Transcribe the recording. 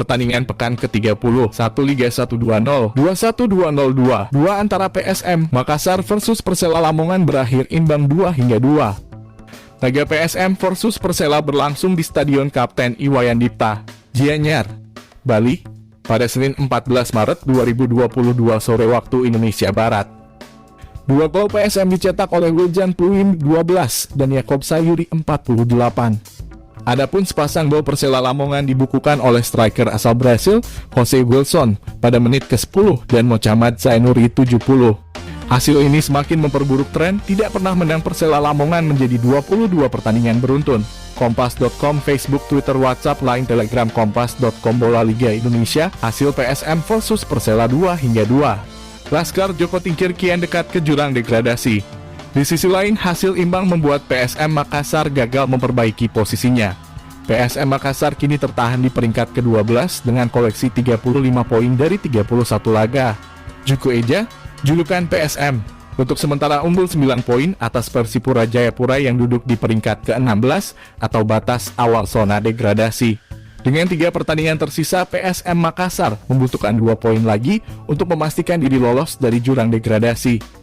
pertandingan pekan ke-30, 1 Liga 1-2-0, 2-1-2-0-2, 2 antara PSM Makassar versus Persela Lamongan berakhir imbang 2-2. Laga PSM versus Persela berlangsung di Stadion Kapten Iwayan Dipta, Gianyar, Bali, pada Senin 14 Maret 2022 sore waktu Indonesia Barat. 2 gol PSM dicetak oleh Wiljan Pluim 12 dan Yakob Sayuri 48. Adapun sepasang gol Persela Lamongan dibukukan oleh striker asal Brasil, Jose Wilson, pada menit ke-10 dan Mochamed Zainuri 70. Hasil ini semakin memperburuk tren tidak pernah menang Persela Lamongan menjadi 22 pertandingan beruntun. Kompas.com, Facebook, Twitter, WhatsApp, Line, Telegram, Kompas.com Bola Liga Indonesia, hasil PSM versus Persela 2-2. Laskar Joko Tingkir kian dekat ke jurang degradasi. Di sisi lain, hasil imbang membuat PSM Makassar gagal memperbaiki posisinya. PSM Makassar kini tertahan di peringkat ke-12 dengan koleksi 35 poin dari 31 laga. Juku Eja, julukan PSM, untuk sementara unggul 9 poin atas Persipura Jayapura yang duduk di peringkat ke-16 atau batas awal zona degradasi. Dengan 3 pertandingan tersisa, PSM Makassar membutuhkan 2 poin lagi untuk memastikan diri lolos dari jurang degradasi.